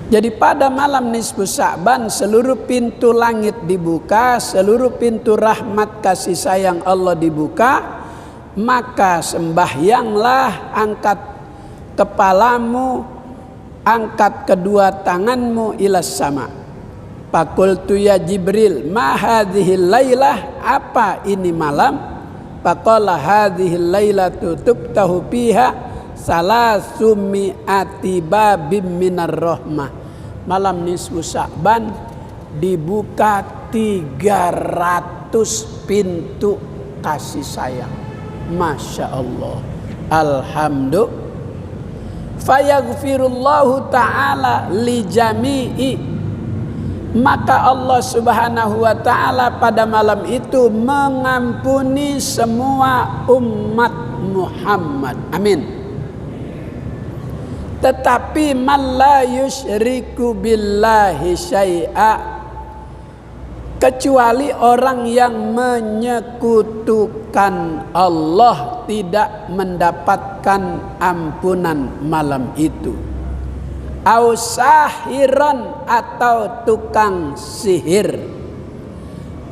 Jadi pada malam nisfu Sya'ban seluruh pintu langit dibuka, seluruh pintu rahmat kasih sayang Allah dibuka, maka sembahyanglah, angkat kepalamu, angkat kedua tanganmu ilas sama. Faqultu ya Jibril, ma hadhil lailah, apa ini malam? Faqala hadhil lailatu tuftahu fiha salasumi babim minar rahmah. Malam nisfu Sya'ban dibuka 300 pintu kasih sayang. Masya Allah, alhamdulillah. Fayaghfirullahu ta'ala li jami'i, maka Allah subhanahu wa ta'ala pada malam itu mengampuni semua umat Muhammad. Amin. Tetapi man la yusyriku billahi syai'a, kecuali orang yang menyekutukan Allah tidak mendapatkan ampunan malam itu. Au sahiran, atau tukang sihir.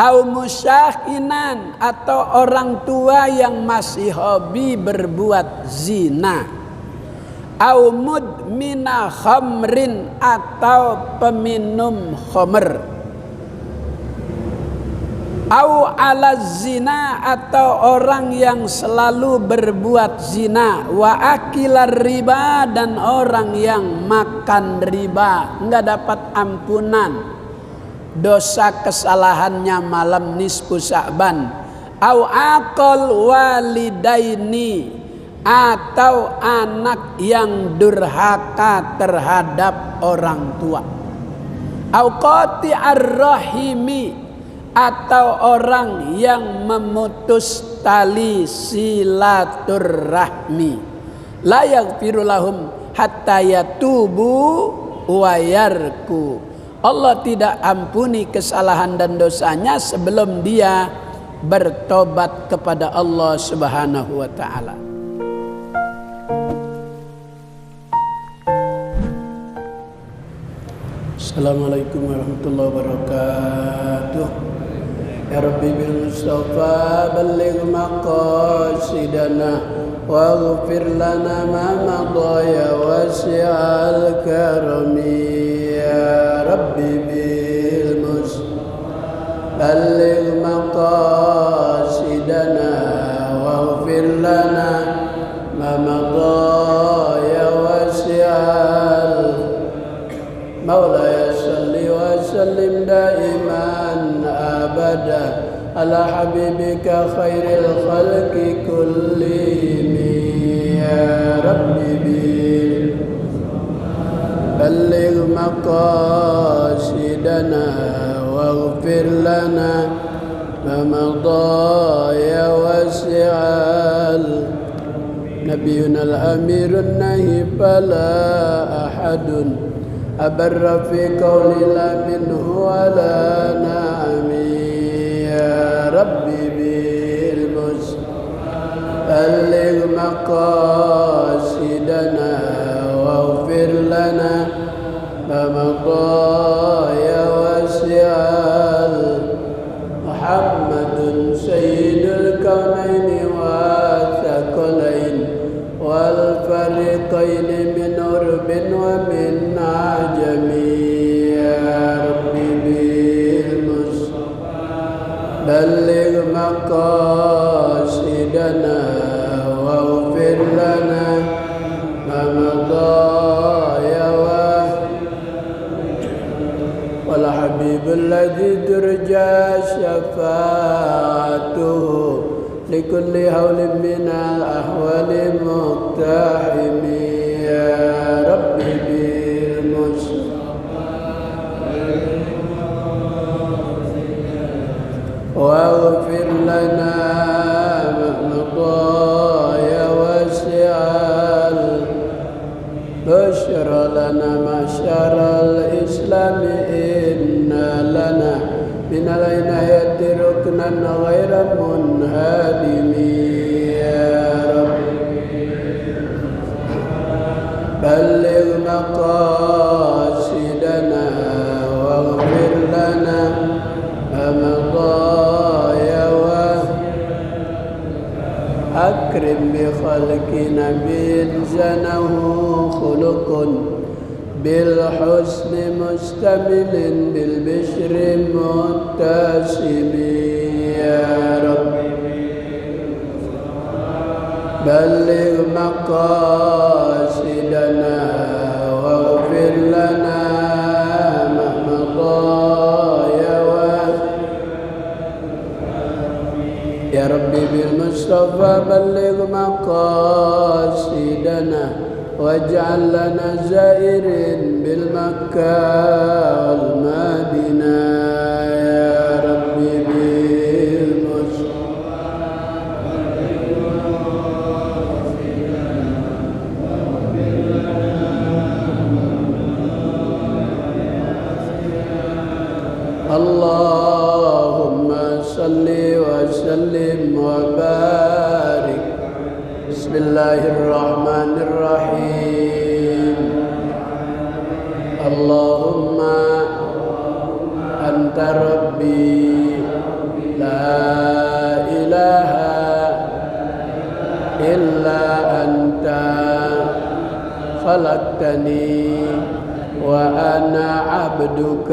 Au musyahinan, atau orang tua yang masih hobi berbuat zina. Au mudmina khamrin, atau peminum khamr. Au ala zina, atau orang yang selalu berbuat zina. Wa akilar riba, dan orang yang makan riba, enggak dapat ampunan dosa kesalahannya malam nisfu Sya'ban. Au aqal walidaini, atau anak yang durhaka terhadap orang tua. Au qati'ar rahimi, atau orang yang memutus tali silaturrahmi. La yaghfiru lahum hatta yatubu wa yarku. Allah tidak ampuni kesalahan dan dosanya sebelum dia bertobat kepada Allah subhanahu wa ta'ala. Assalamualaikum warahmatullahi wabarakatuh. Ya Rabbi bil Mustafa balligh maqasidana waghfir lana ma madha ya wasi'al karami. Ya Rabbi bil Mustafa balligh maqasidana waghfir lana ma madha ya wasi'al Maulaya salli wa sallim daiman abada ala habibika khairil khalqi kullihim. Ya Rabbi bil balligh maqasidana waghfir lana ma madha ya wasi'al nabiyuna al-amirun nahi fala ahadun abarra fi qawli la minhu ala na'ami. Ya Rabbi bil Mustafa balligh maqasidana waghfir lana ma madha ya wasi'al Muhammadun sayyidul kaunaini wa thaqalain wal fariqain min urbin wa min ajami. Ya Rabbi bil Mustafa balligh maqasidana waghfir lana ma madha ya wal habibul ladzi turja syafa'atuhu likulli hawlin minal ahwali muqtahimi. Ya Rabbi bil Mustafa waghfir lana ma ya wasi'al bushra lana masyaral islami inna lana minal inayati ruknan ghairan munhadimi. Ya Rabbi balligh maqasid خلق نبي زنه خلق بالحسن مستمل بالبشر متسم يا رب بلغ مقاصدنا واغفر لنا ما مضى يا ربي بالمصطفى بلغ مقاصدنا واجعل لنا زائرين بالمكة والمدينة يا ربي بالمصطفى اللهم صل وسلم وبارك بسم الله الرحمن الرحيم اللهم أنت ربي لا إله إلا أنت خلقتني وأنا عبدك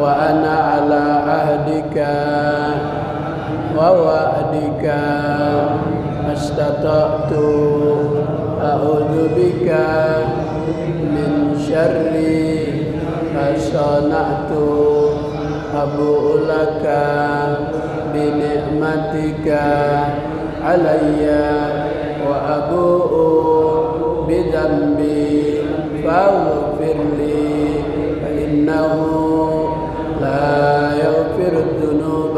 وأنا على عهدك ووعدك ما استطعت أعوذ بك من شر ما صنعت أبوء لك بنعمتك علي وأبوء بذنبي فاغفر لي فإنه لا يغفر الذنوب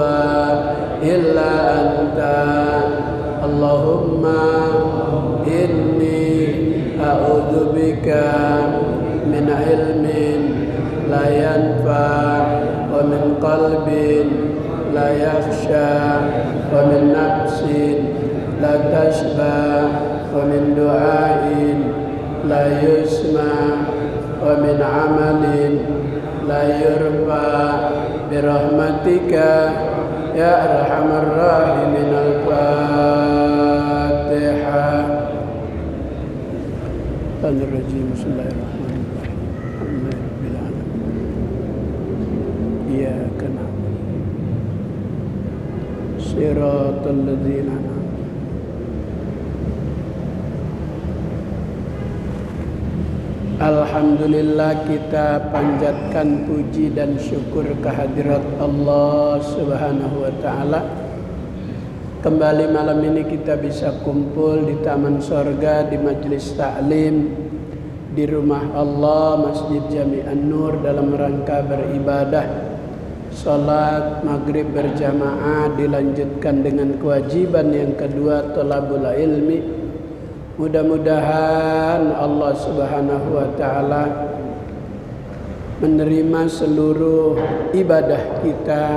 إلا أنت اللهم إني أعوذ بك من علم لا ينفع ومن قلب لا يخشى ومن نفس لا تشبع ومن دعاء لا يسمع ومن عمل لا يرفع برحمتك يا أرحم الراحمين الفاتحة الرجيم بسم الله الرحمن الرحيم الحمد لله رب العالمين إياك نعبد صراط الذين أنعمت Alhamdulillah, kita panjatkan puji dan syukur kehadirat Allah Subhanahu wa Ta'ala. Kembali malam ini kita bisa kumpul di taman sorga, di majelis taklim, di rumah Allah Masjid Jami An-Nur dalam rangka beribadah. Salat maghrib berjamaah dilanjutkan dengan kewajiban yang kedua, thalabul ilmi. Mudah-mudahan Allah Subhanahu wa Ta'ala menerima seluruh ibadah kita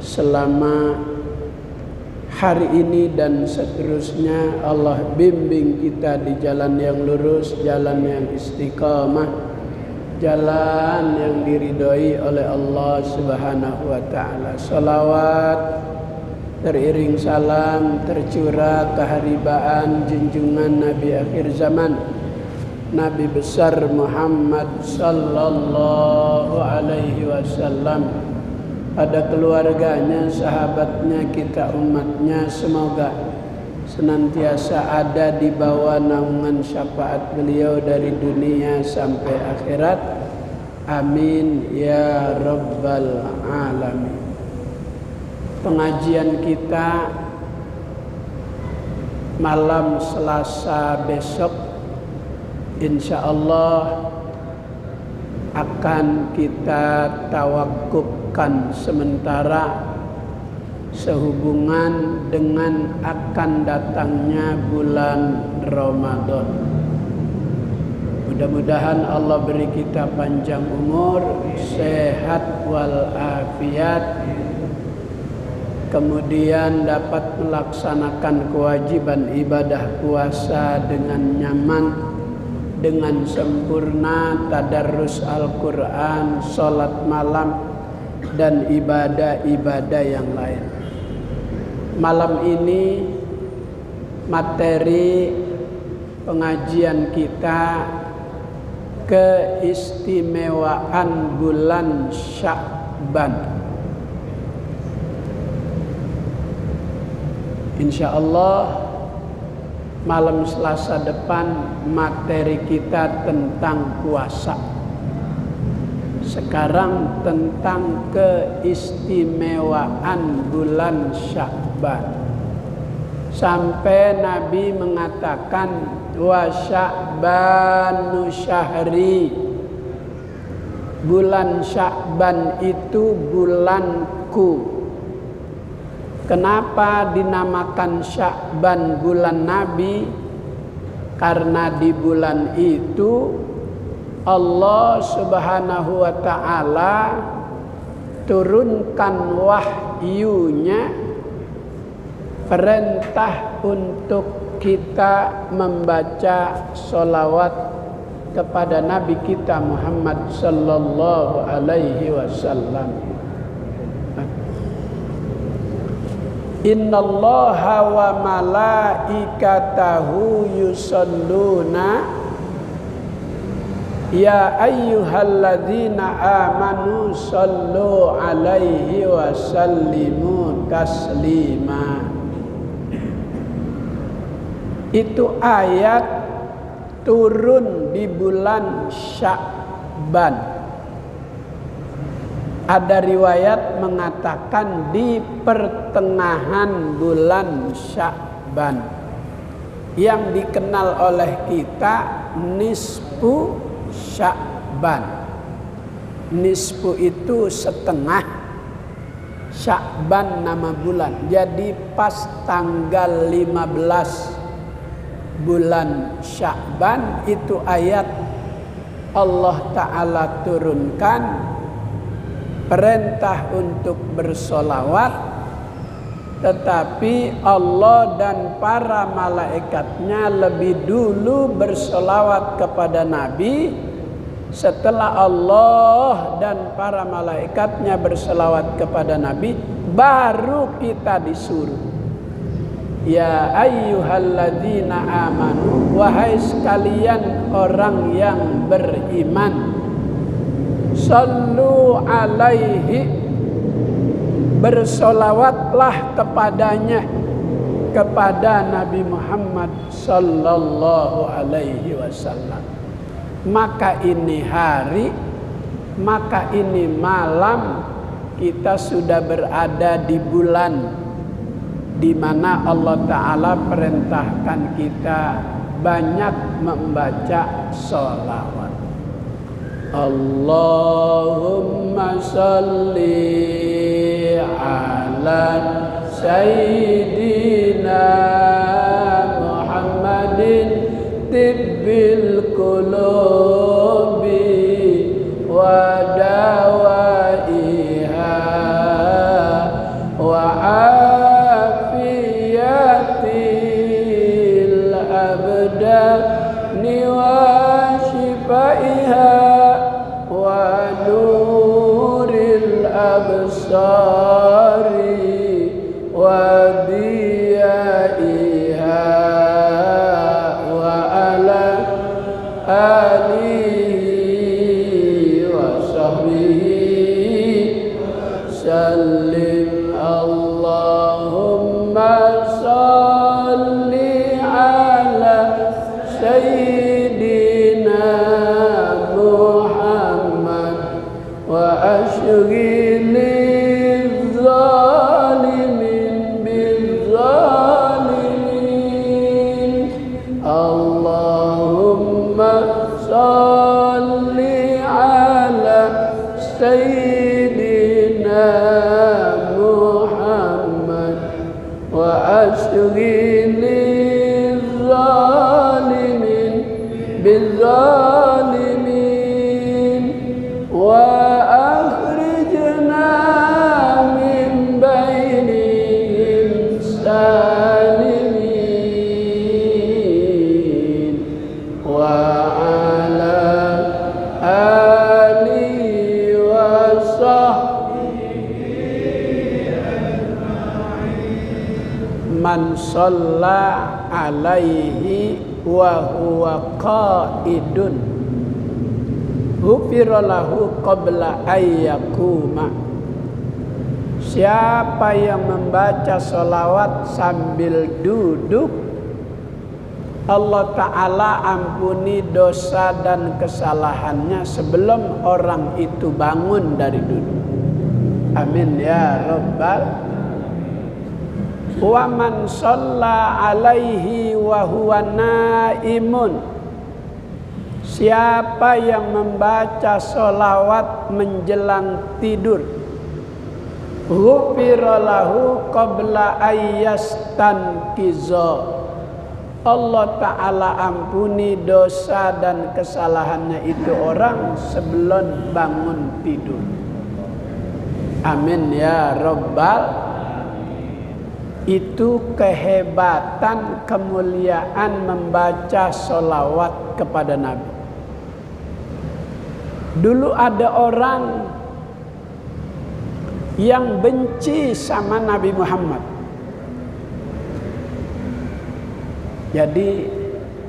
selama hari ini dan seterusnya. Allah bimbing kita di jalan yang lurus, jalan yang istiqamah, jalan yang diridhoi oleh Allah Subhanahu wa Ta'ala. Salawat teriring salam tercurah keharibaan junjungan Nabi akhir zaman, Nabi besar Muhammad sallallahu alaihi wasallam, pada keluarganya, sahabatnya, kita umatnya. Semoga senantiasa ada di bawah naungan syafaat beliau dari dunia sampai akhirat. Amin ya rabbal alamin. Pengajian kita malam Selasa besok insya Allah akan kita tawakufkan sementara sehubungan dengan akan datangnya bulan Ramadan. Mudah-mudahan Allah beri kita panjang umur, sehat walafiat, kemudian dapat melaksanakan kewajiban ibadah puasa dengan nyaman, dengan sempurna, tadarrus Al-Quran, sholat malam, dan ibadah-ibadah yang lain. Malam ini materi pengajian kita keistimewaan bulan Sya'ban. Insya Allah malam Selasa depan materi kita tentang puasa. Sekarang tentang keistimewaan bulan Sya'ban. Sampai Nabi mengatakan wa Sya'banu syahri, bulan Sya'ban itu bulanku. Kenapa dinamakan Sya'ban bulan Nabi? Karena di bulan itu Allah Subhanahu wa ta'ala turunkan wahyunya, perintah untuk kita membaca sholawat kepada Nabi kita Muhammad sallallahu alaihi wasallam. Innallaha wa malaikatahu yusalluna ya ayyuhalladzina amanu sallu alaihi wa sallimu taslima. Itu ayat turun di bulan Sya'ban. Ada riwayat mengatakan di pertengahan bulan Sya'ban, yang dikenal oleh kita nisfu Sya'ban. Nisfu itu setengah, Sya'ban nama bulan. Jadi pas tanggal 15 bulan Sya'ban itu ayat Allah Ta'ala turunkan perintah untuk bersolawat, tetapi Allah dan para malaikatnya lebih dulu bersolawat kepada Nabi. Setelah Allah dan para malaikatnya bersolawat kepada Nabi, baru kita disuruh. Ya ayyuhalladzina amanu, wahai sekalian orang yang beriman, sallu alaihi, bersolawatlah kepadanya, kepada Nabi Muhammad sallallahu alaihi wasallam. Maka ini hari, maka ini malam, kita sudah berada di bulan di mana Allah Ta'ala perintahkan kita banyak membaca sholawat. Allahumma salli ala Sayyidina Muhammadin tibbil qulubi wa dawaiha wa abdani wa shifaiha wa nuril absari wa diyaiha wa ala alihi wa sahbihi sallim. Allahumma salli ala Sayyidina Muhammad wa ashghilil zalimin bil zalimin. Allahumma salli ala Sayyidina Muhammad wa ashghilil zalimin بالظالمين وأخرجنا من بينهم سالمين وعلى آله وصحبه أجمعين. من صلى alaihi wa huwa qaidun ghufira lahu qabla ayyakuma. Siapa yang membaca sholawat sambil duduk, Allah Ta'ala ampuni dosa dan kesalahannya sebelum orang itu bangun dari duduk. Amin ya Rabbal. Wa man shalla alaihi wa huwa naimun. Siapa yang membaca sholawat menjelang tidur, ghufira lahu qabla ayyastankiza. Allah Ta'ala ampuni dosa dan kesalahannya itu orang sebelum bangun tidur. Amin ya Rabbal. Itu kehebatan, kemuliaan membaca sholawat kepada Nabi. Dulu ada orang yang benci sama Nabi Muhammad. Jadi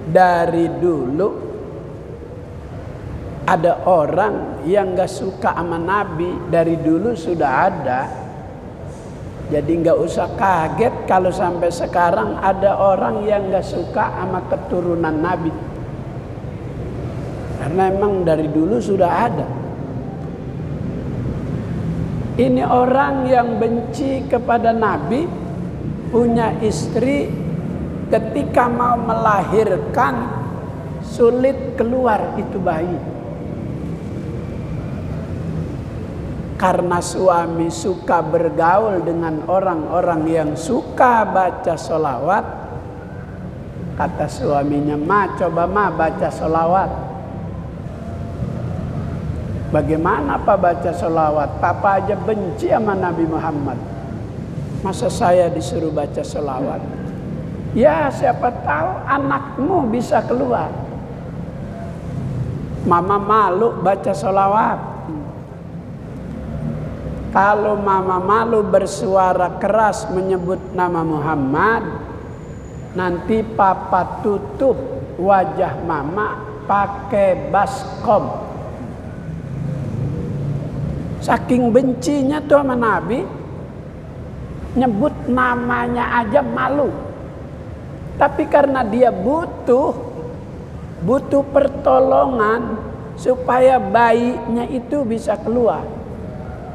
dari dulu ada orang yang gak suka sama Nabi, dari dulu sudah ada. Jadi gak usah kaget kalau sampai sekarang ada orang yang gak suka sama keturunan Nabi. Karena emang dari dulu sudah ada. Ini orang yang benci kepada Nabi, punya istri, ketika mau melahirkan sulit keluar itu bayi. Karena suami suka bergaul dengan orang-orang yang suka baca sholawat, kata suaminya, "Ma, coba ma baca sholawat." Bagaimana Pak baca sholawat? Papa aja benci sama Nabi Muhammad, masa saya disuruh baca sholawat? Ya siapa tahu anakmu bisa keluar. Mama malu baca sholawat. Kalau mama malu bersuara keras menyebut nama Muhammad, nanti papa tutup wajah mama pakai baskom. Saking bencinya tuh sama Nabi, nyebut namanya aja malu. Tapi karena dia butuh pertolongan supaya bayinya itu bisa keluar.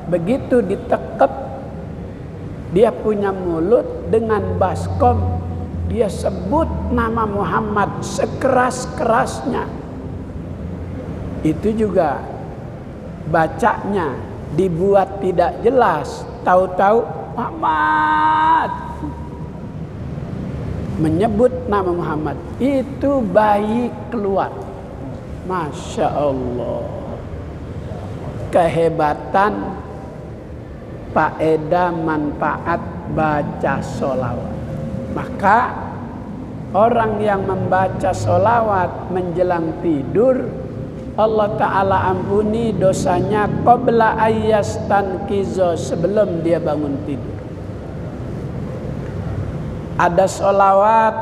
Begitu ditekep, dia punya mulut dengan baskom, dia sebut nama Muhammad sekeras-kerasnya. Itu juga bacanya dibuat tidak jelas, tahu-tahu Muhammad, menyebut nama Muhammad, itu bayi keluar. Masya Allah, kehebatan, faedah, manfaat baca sholawat. Maka orang yang membaca sholawat menjelang tidur, Allah Ta'ala ampuni dosanya qabla ayyastankiza, sebelum dia bangun tidur. Ada sholawat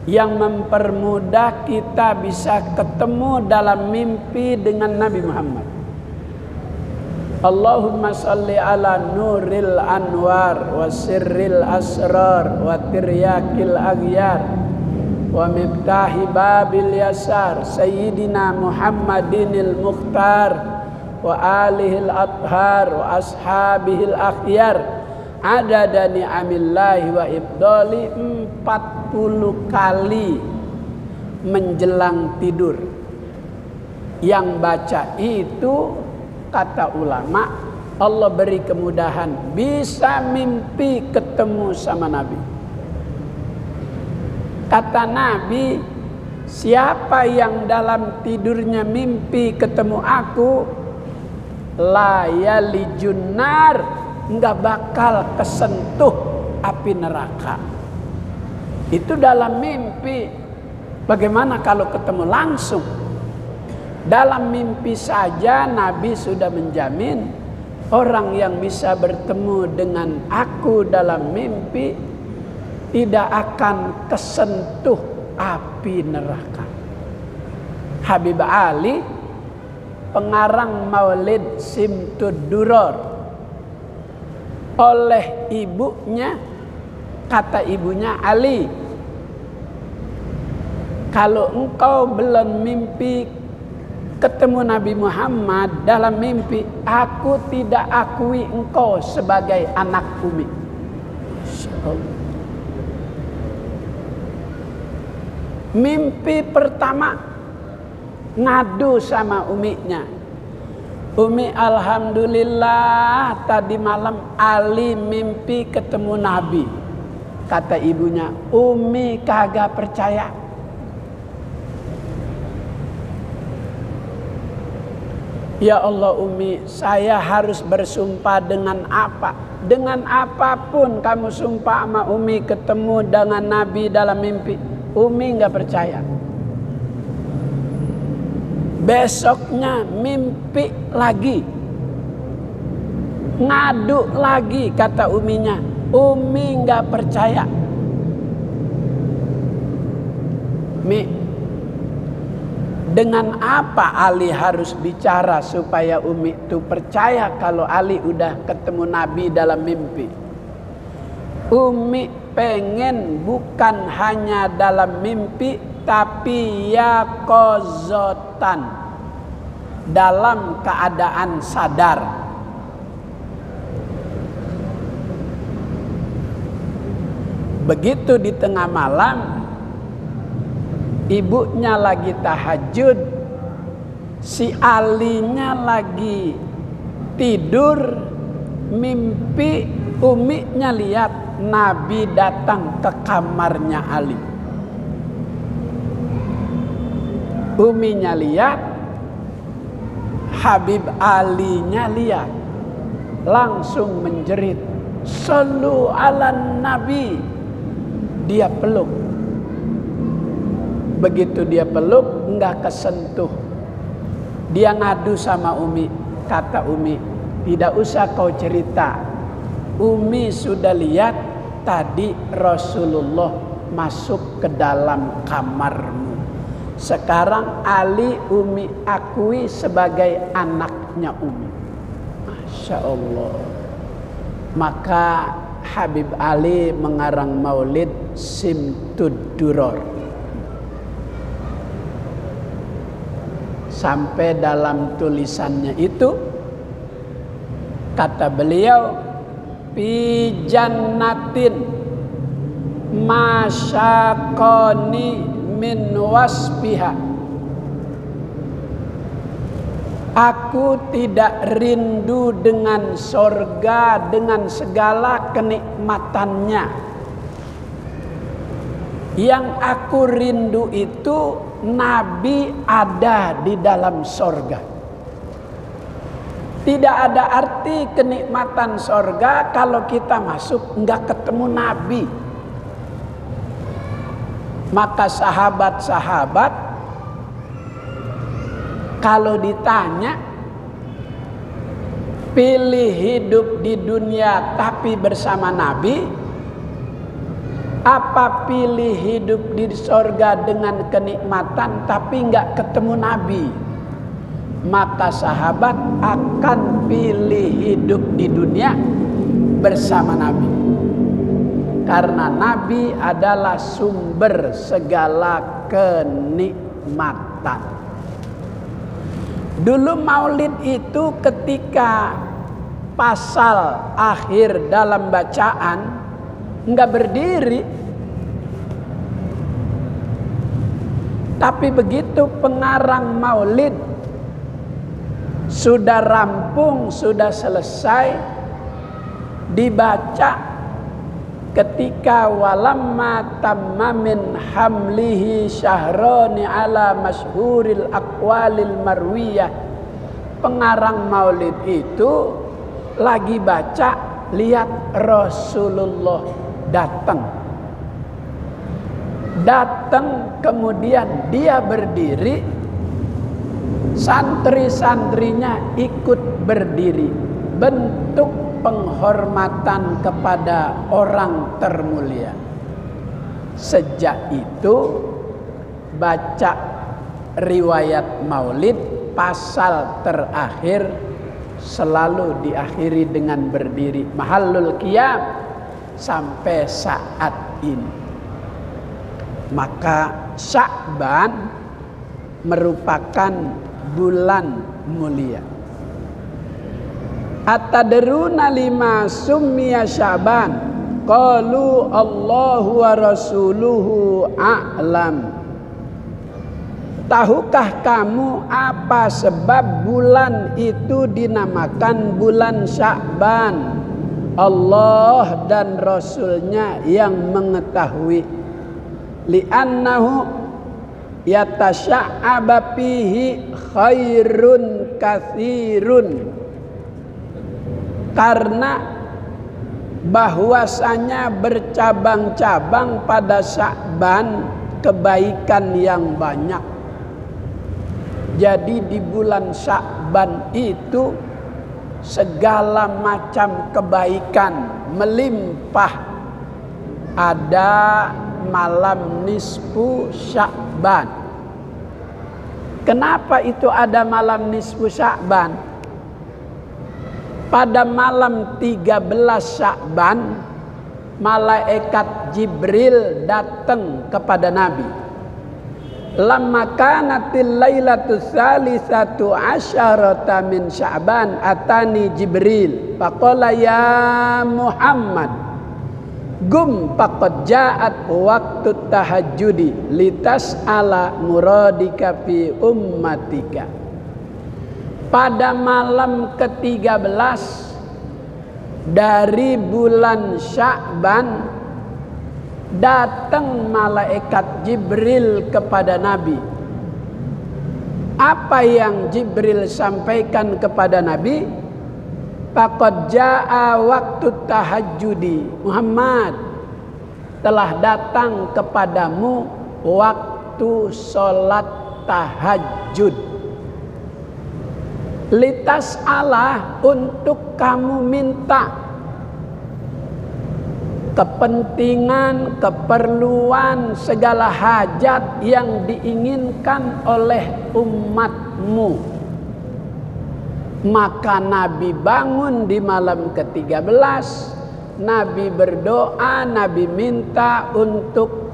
yang mempermudah kita bisa ketemu dalam mimpi dengan Nabi Muhammad. Allahumma salli ala nuril anwar wa sirril asrar wa tiryakil aghyar wa miftahi babil yasar sayyidina Muhammadinil mukhtar wa alihil athhar wa ashabihil akhyar adada ni'amillahi wa ibdali, 40 kali menjelang tidur. Yang baca itu, kata ulama, Allah beri kemudahan, bisa mimpi ketemu sama Nabi. Kata Nabi, siapa yang dalam tidurnya mimpi ketemu aku, la yalijun nar, enggak bakal kesentuh api neraka. Itu dalam mimpi. Bagaimana kalau ketemu langsung? Dalam mimpi saja Nabi sudah menjamin, orang yang bisa bertemu dengan aku dalam mimpi tidak akan kesentuh api neraka. Habib Ali, pengarang Maulid Simtud Duror, oleh ibunya, kata ibunya, Ali, kalau engkau belum mimpi ketemu Nabi Muhammad dalam mimpi, aku tidak akui engkau sebagai anak Umi. Mimpi pertama ngadu sama uminya. Umi, alhamdulillah tadi malam Ali mimpi ketemu Nabi. Kata ibunya, Umi kagak percaya. Ya Allah Umi, saya harus bersumpah dengan apa? Dengan apapun kamu sumpah sama Umi ketemu dengan Nabi dalam mimpi, Umi nggak percaya. Besoknya mimpi lagi, ngadu lagi, kata uminya, Umi nggak percaya. Mi, dengan apa Ali harus bicara supaya Umi itu percaya kalau Ali udah ketemu Nabi dalam mimpi? Umi pengen bukan hanya dalam mimpi, tapi yaqozotan, dalam keadaan sadar. Begitu di tengah malam, ibunya lagi tahajud, si Alinya lagi tidur, mimpi uminya lihat Nabi datang ke kamarnya Ali. Uminya lihat, Habib Alinya lihat, langsung menjerit, "Shallu ala Nabi." Dia peluk. Begitu dia peluk, enggak kesentuh. Dia ngadu sama Umi. Kata Umi, tidak usah kau cerita. Umi sudah lihat tadi Rasulullah masuk ke dalam kamarmu. Sekarang Ali Umi akui sebagai anaknya Umi. Masya Allah. Maka Habib Ali mengarang Maulid Simtud Duror. Sampai dalam tulisannya itu, kata beliau, fi jannatin masyaqani min wasbiha. Aku tidak rindu dengan sorga, dengan segala kenikmatannya. Yang aku rindu itu Nabi ada di dalam sorga. Tidak ada arti kenikmatan sorga kalau kita masuk enggak ketemu Nabi. Maka sahabat-sahabat kalau ditanya, pilih hidup di dunia tapi bersama Nabi, apa pilih hidup di sorga dengan kenikmatan tapi enggak ketemu Nabi? Maka sahabat akan pilih hidup di dunia bersama Nabi. Karena Nabi adalah sumber segala kenikmatan. Dulu Maulid itu ketika pasal akhir dalam bacaan enggak berdiri. Tapi begitu pengarang Maulid sudah rampung, sudah selesai dibaca, ketika walamma tammamin hamlihi syahrani ala masyhuril aqwalil marwiyah, pengarang Maulid itu lagi baca, lihat Rasulullah datang kemudian dia berdiri, santri-santrinya ikut berdiri, bentuk penghormatan kepada orang termulia. Sejak itu baca riwayat maulid pasal terakhir selalu diakhiri dengan berdiri mahallul qiyam sampai saat ini. Maka Sya'ban merupakan bulan mulia. Atadruna lima summiya Sya'ban? Qalu Allahu wa rasuluhu a'lam. Tahukah kamu apa sebab bulan itu dinamakan bulan Sya'ban? Allah dan Rasulnya yang mengetahui. Li'annahu yatasya'aba fihi khairun katsirun. Karena bahwasanya bercabang-cabang pada Sya'ban kebaikan yang banyak. Jadi di bulan Sya'ban itu segala macam kebaikan melimpah. Ada malam nisfu Sya'ban. Kenapa itu ada malam nisfu Sya'ban? Pada malam 13 Sya'ban, malaikat Jibril datang kepada Nabi. Lamma kanatil lailatus salisatu asyarata min Sya'ban atani Jibril faqala ya Muhammad gum faqad ja'at waqtu tahajjudi litas'ala muradika fi ummatika. Pada malam ke-13 dari bulan Sya'ban datang malaikat Jibril kepada Nabi. Apa yang Jibril sampaikan kepada Nabi? Faqad jaa waktu tahajjudi. Muhammad, telah datang kepadamu waktu sholat tahajud. Litas Allah, untuk kamu minta kepentingan, keperluan, segala hajat yang diinginkan oleh umatmu. Maka Nabi bangun di malam ke-13, Nabi berdoa, Nabi minta untuk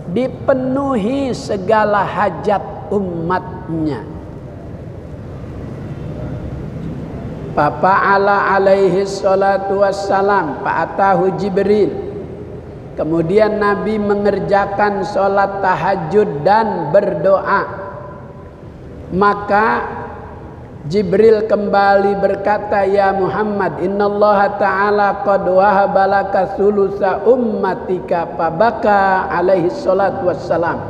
dipenuhi segala hajat umatnya. Fa'ala alaihi salatu wassalam fa'atahu Jibril. Kemudian Nabi mengerjakan sholat tahajud dan berdoa. Maka Jibril kembali berkata, ya Muhammad, innallaha ta'ala qad wahaba laka thulutsa ummatika. Fabaka alaihi salatu wassalam.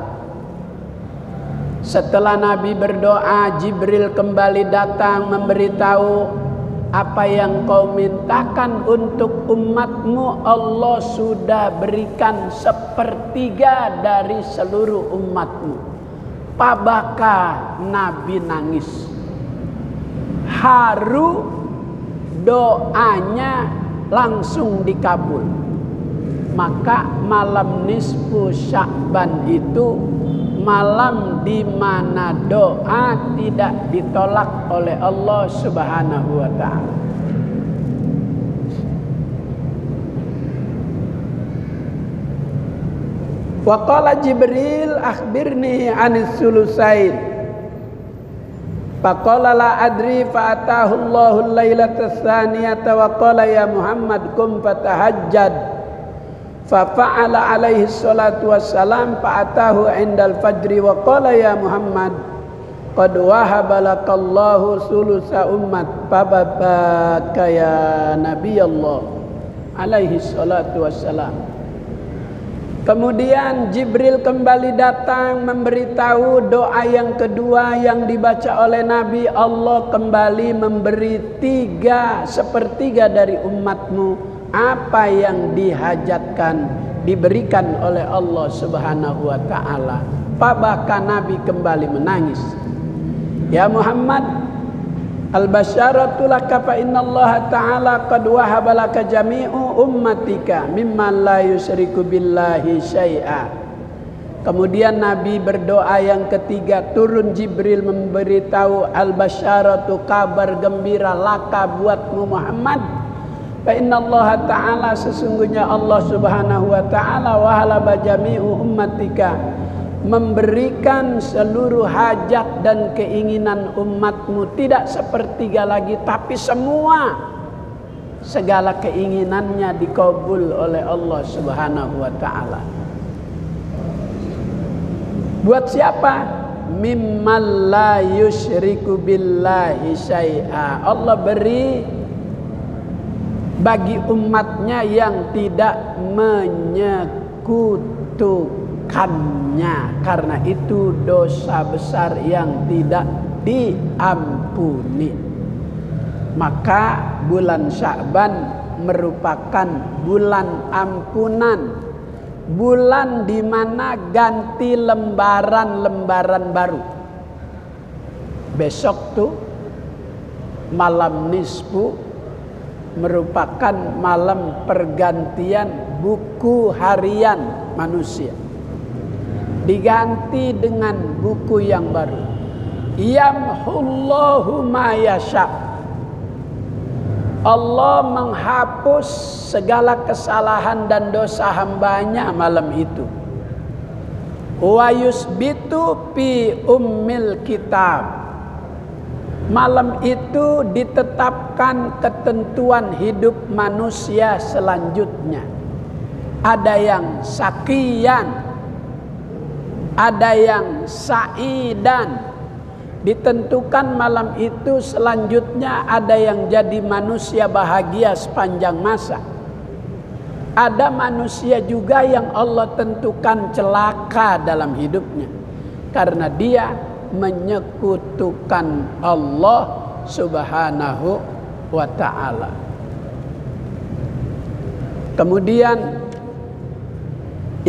Setelah Nabi berdoa, Jibril kembali datang memberitahu, apa yang kau mintakan untuk umatmu Allah sudah berikan 1/3 dari seluruh umatmu. Pabaka, Nabi nangis. Haru, doanya langsung dikabul. Maka malam nisfu Sya'ban itu malam di mana doa tidak ditolak oleh Allah Subhanahu wa taala. Wa qala Jibril akhbirni anis sulusain. Faqala la adri fa'atahu Allahu al-lailata tsaniyata wa qala ya Muhammad kum fatahajjad. Fa'ala alaihi salatu wassalam fa'atahu indal fajri wa qala ya Muhammad qad wahaba lakallahu sulusa ummat fabaka ya Nabi Allah alaihi salatu wassalam. Kemudian Jibril kembali datang memberitahu doa yang kedua yang dibaca oleh Nabi. Allah kembali memberi 3/3 dari umatmu apa yang dihajatkan, diberikan oleh Allah Subhanahu wa ta'ala. Fabaka, Nabi kembali menangis. Ya Muhammad, Al-basyaratu laka fa innallaha ta'ala qad wahaba laka jami'u ummatika mimman la yusyriku billahi syai'a. Kemudian Nabi berdoa yang ketiga, turun Jibril memberitahu al-basyaratu, kabar gembira, laka buatmu Muhammad. Fa innallaha ta'ala, sesungguhnya Allah subhanahu wa ta'ala, wahalaba jami'u ummatika, memberikan seluruh hajat dan keinginan umatmu, tidak sepertiga lagi, tapi semua, segala keinginannya dikabul oleh Allah subhanahu wa ta'ala. Buat siapa? Mimman la yusyriku billahi syai'a. Allah beri bagi umatnya yang tidak menyekutukannya, karena itu dosa besar yang tidak diampuni. Maka bulan Sya'ban merupakan bulan ampunan, bulan di mana ganti lembaran-lembaran baru. Besok tuh malam nisfu merupakan malam pergantian buku harian manusia, diganti dengan buku yang baru. Yamhullahu ma yasha. Allah menghapus segala kesalahan dan dosa hambanya malam itu. Wa yusbitu fi ummil kitab. Malam itu ditetapkan ketentuan hidup manusia selanjutnya. Ada yang sakian, ada yang sa'idan. Ditentukan malam itu selanjutnya ada yang jadi manusia bahagia sepanjang masa. Ada manusia juga yang Allah tentukan celaka dalam hidupnya, karena dia menyekutukan Allah subhanahu wa ta'ala. Kemudian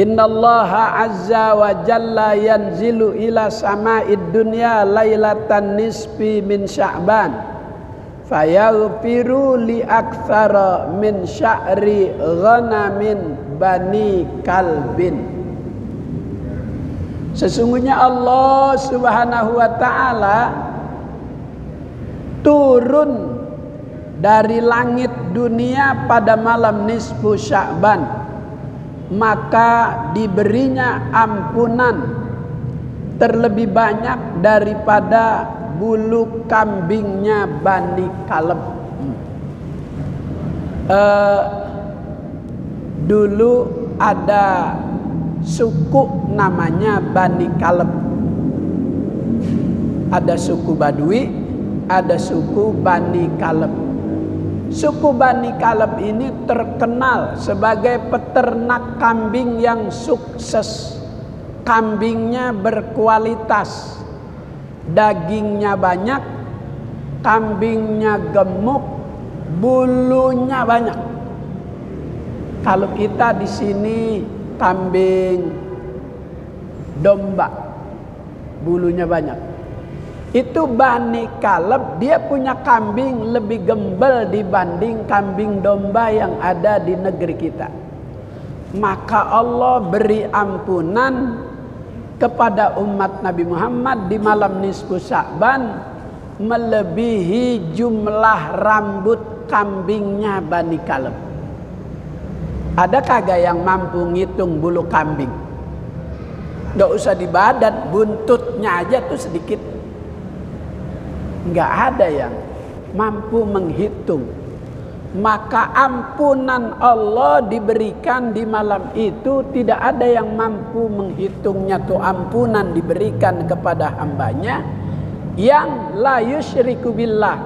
innallaha azza wa jalla yanzilu ila sama'id dunya lailatan nisfi min sya'ban fayaghfiru li aktsara min sya'ri ghanamin bani kalbin. Sesungguhnya Allah subhanahu wa ta'ala turun dari langit dunia pada malam nisfu Sya'ban, maka diberinya ampunan terlebih banyak daripada bulu kambingnya Bani Kaleb. Dulu ada suku namanya Bani Kaleb. Ada suku Badui, ada suku Bani Kaleb. Suku Bani Kaleb ini terkenal sebagai peternak kambing yang sukses. Kambingnya berkualitas, dagingnya banyak, kambingnya gemuk, bulunya banyak. Kalau kita di sini kambing domba, bulunya banyak. Itu Bani Kaleb, dia punya kambing lebih gembel dibanding kambing domba yang ada di negeri kita. Maka Allah beri ampunan kepada umat Nabi Muhammad di malam nisfu Sya'ban melebihi jumlah rambut kambingnya Bani Kaleb. Ada kagak yang mampu ngitung bulu kambing? Gak usah di badan, buntutnya aja tuh sedikit. Gak ada yang mampu menghitung. Maka ampunan Allah diberikan di malam itu, tidak ada yang mampu menghitungnya. Tuh ampunan diberikan kepada hambanya yang la yusyriku billah,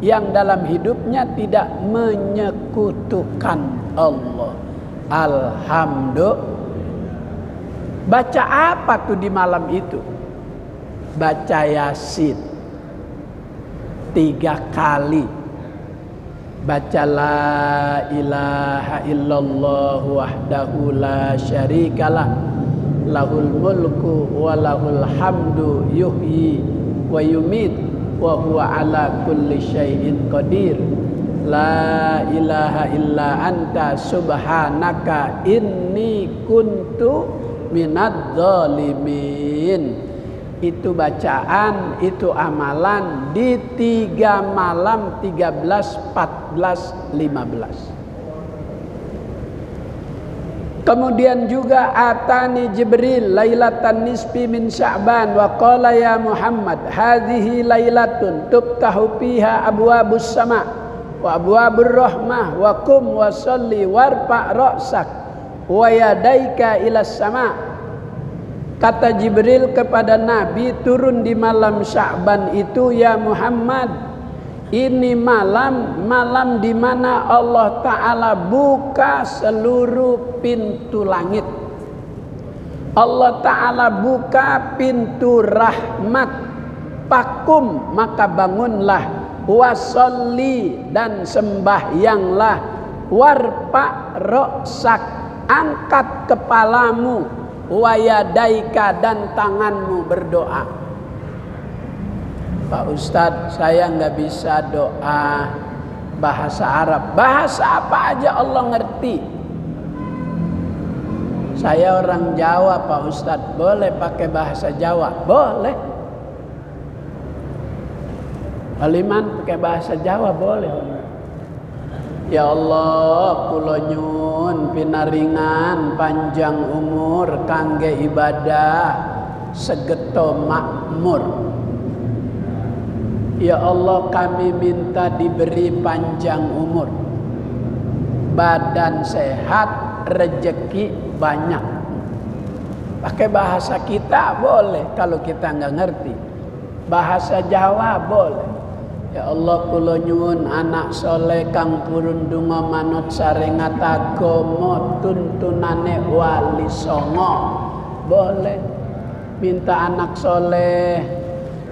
yang dalam hidupnya tidak menyekutukan Allah. Alhamdulillah. Baca apa tuh di malam itu? Baca Yasin 3 kali. Baca la ilaha illallah wahdahu la syarikalah, lahul mulku wa lahul hamdu yuhyi wa yumit wa huwa ala kulli syai'in qadir. La ilaha illa anta subhanaka inni kuntu minadz zalimin. Itu bacaan, itu amalan di 3 malam 13, 14, 15. Kemudian juga atani Jibril lailatan nisfi min Sya'ban wa qala ya Muhammad hadhihi lailatun tuftahu fiha abwabus sama wa abwabur rahmah wa qum wa sholli warfa' ra'sak wa yadaika ilas sama. Kata Jibril kepada Nabi turun di malam Sya'ban itu, ya Muhammad, ini malam di mana Allah Ta'ala buka seluruh pintu langit. Allah Ta'ala buka pintu rahmat. Pakum, maka bangunlah. Wasolli, dan sembahyanglah. Warpa roksak, angkat kepalamu. Wayadaika, dan tanganmu berdoa. Pak Ustadz, saya nggak bisa doa bahasa Arab. Bahasa apa aja Allah ngerti. Saya orang Jawa Pak Ustadz, boleh pakai bahasa Jawa? Boleh. Aliman pakai bahasa Jawa boleh. Ya Allah, kula nyuwun pinaringan panjang umur kangge ibadah segeto makmur. Ya Allah, kami minta diberi panjang umur, badan sehat, rezeki banyak. Pakai bahasa kita boleh, kalau kita nggak ngerti. Bahasa Jawa boleh. Ya Allah, kula nyuwun anak soleh kang purun donga manut sarengat agama tuntunane wali songo. Boleh. Minta anak soleh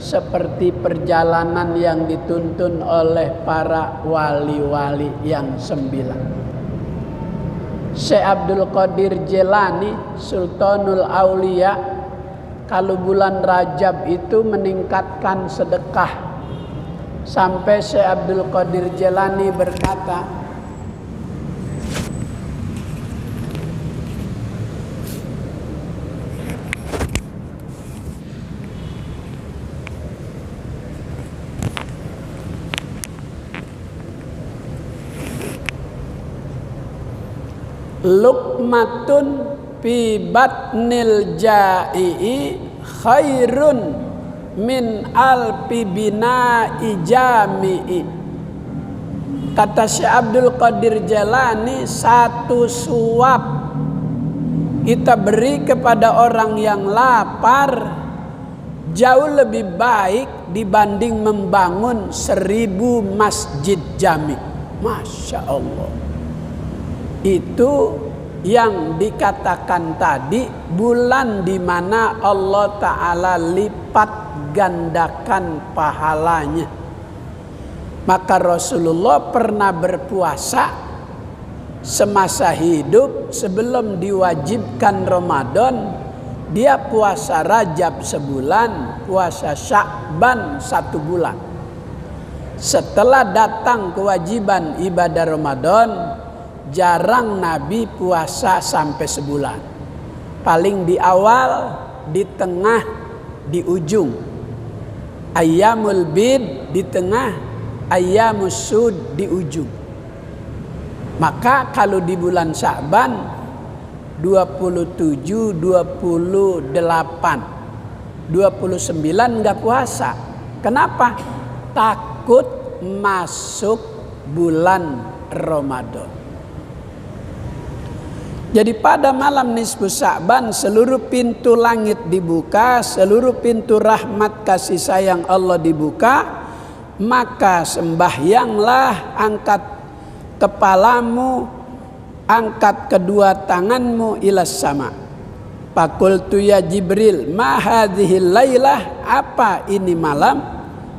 seperti perjalanan yang dituntun oleh para wali-wali yang 9. Syekh Abdul Qadir Jilani, Sultanul Aulia, kalau bulan Rajab itu meningkatkan sedekah. Sampai Syekh Abdul Qadir Jilani berkata, luqmatun fi batnil ja'i khairun min alfi bina'i jami'i. Kata Syekh Abdul Qadir Jilani, satu suap kita beri kepada orang yang lapar jauh lebih baik dibanding membangun 1000 masjid jami. Masya Allah. Itu yang dikatakan tadi, bulan di mana Allah Ta'ala lipat gandakan pahalanya. Maka Rasulullah pernah berpuasa semasa hidup sebelum diwajibkan Ramadan. Dia puasa Rajab sebulan, puasa Sya'ban 1 bulan. Setelah datang kewajiban ibadah Ramadan, jarang Nabi puasa sampai sebulan. Paling di awal, di tengah, di ujung. Ayyamul bid di tengah, ayyamus sud di ujung. Maka kalau di bulan Sya'ban 27, 28, 29 enggak puasa. Kenapa? Takut masuk bulan Ramadan. Jadi pada malam nisfu Sya'ban seluruh pintu langit dibuka, seluruh pintu rahmat kasih sayang Allah dibuka. Maka sembahyanglah, angkat kepalamu, angkat kedua tanganmu ilas sama. Faqultu ya Jibril, ma hadhil lailah, apa ini malam?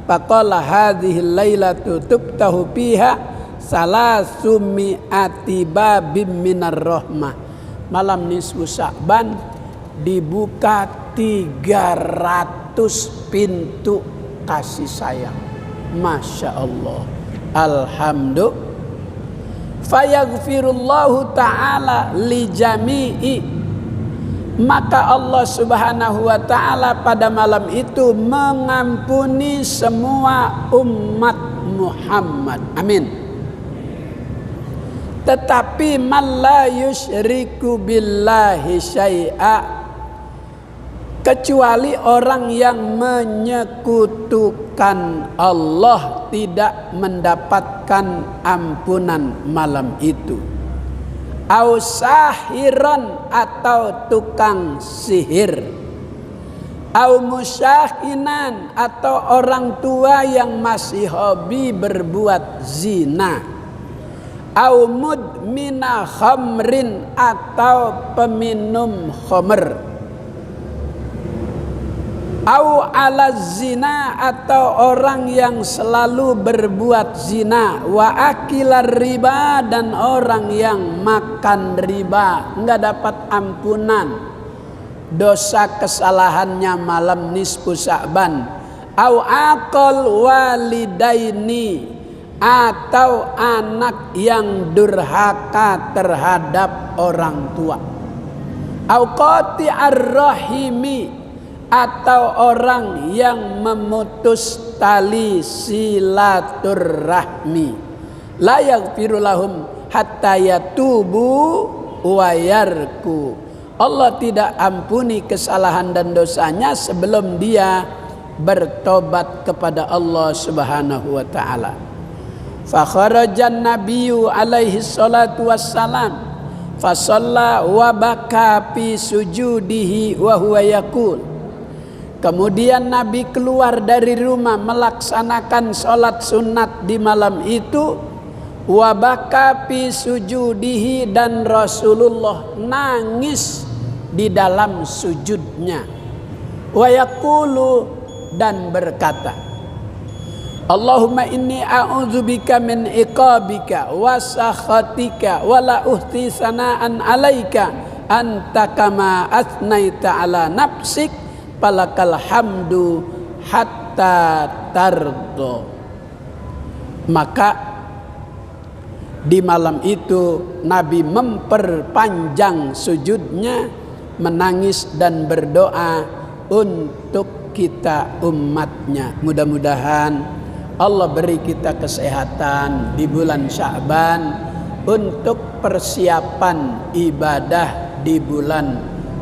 Faqala hadhil lailatu tuftahu fiha salasumi'ati babim minar rahmah. Malam nisfu Sya'ban dibuka 300 pintu kasih sayang. Masya Allah. Alhamdulillah. Fayaghfirullahu ta'ala li jami'i, maka Allah subhanahu wa ta'ala pada malam itu mengampuni semua umat Muhammad. Amin. Tetapi man la yusyriku billahi syai'a, kecuali orang yang menyekutukan Allah tidak mendapatkan ampunan malam itu. Au sahiran, atau tukang sihir. Au musyahinan, atau orang tua yang masih hobi berbuat zina. Au mudmina khamrin, atau peminum khamr. Au ala zina, atau orang yang selalu berbuat zina. Wa akilar riba, dan orang yang makan riba, enggak dapat ampunan dosa kesalahannya malam nisfu Sya'ban. Au aqal walidaini, atau anak yang durhaka terhadap orang tua. Au qati'ar rahimi, atau orang yang memutus tali silaturahmi. La yaghfiru lahum hatta yatubu wa yarku. Allah tidak ampuni kesalahan dan dosanya sebelum dia bertobat kepada Allah subhanahu wa ta'ala. Fa kharajan nabiyyu alaihi salatu wassalam fa shalla wa baka fi sujudihi wa huwa yaqul. Kemudian Nabi keluar dari rumah melaksanakan sholat sunat di malam itu. Wabaka fi sujudihi, dan Rasulullah nangis di dalam sujudnya. Wa yaqulu, dan berkata, Allahumma inni a'udzubika min iqabika wa sakhatika wa la uhti sana'an alaika anta kama athnaita ala nafsik falakal hamdu hatta tardo. Maka di malam itu Nabi memperpanjang sujudnya, menangis dan berdoa untuk kita umatnya. Mudah-mudahan Allah beri kita kesehatan di bulan Sya'ban untuk persiapan ibadah di bulan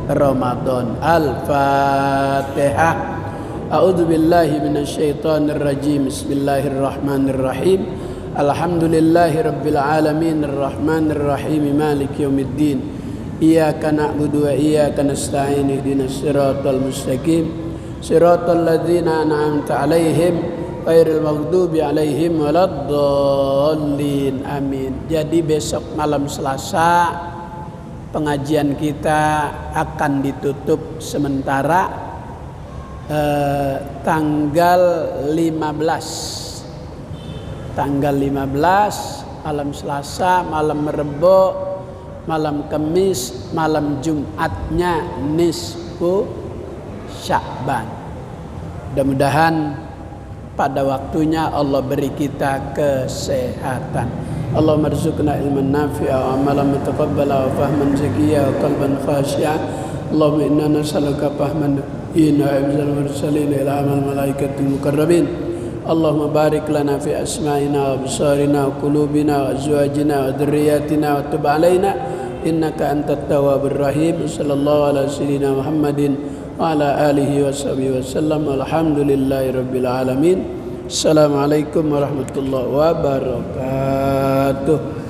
Ramadan. Al-Fatihah. A'udzubillahi minasyaitonir rajim. Bismillahirrahmanirrahim. Alhamdulillahi rabbil alamin, arrahmanir rahim, maliki yaumiddin. Iyyaka na'budu wa iyyaka nasta'in. Ihdinas siratal mustaqim. Siratal ladzina an'amta 'alaihim ghairil maghdubi 'alaihim waladdallin. Amin. Jadi besok malam Selasa pengajian kita akan ditutup sementara tanggal 15 malam Selasa, malam Rebo, malam Kamis, malam Jumatnya nisfu Sya'ban. Mudah-mudahan pada waktunya Allah beri kita kesehatan. Allahumma rzuqna ilman nafi'a wa amalan mutaqabbala wa fahman zakiyya wa qalban khashi'a. Allahumma inna nas'aluka fahman inna ibzal mursalin ila amal malaikatil mukarrabin. Allahumma barik lana fi asma'ina wa absarina wa qulubina wa azwajina wa dhurriyyatina wa tub alaina innaka antat tawwabur rahim. Sallallahu ala sayyidina Muhammadin wa ala alihi wa sahbihi wasallam. Alhamdulillahi rabbil alamin. Assalamualaikum warahmatullahi wabarakatuh.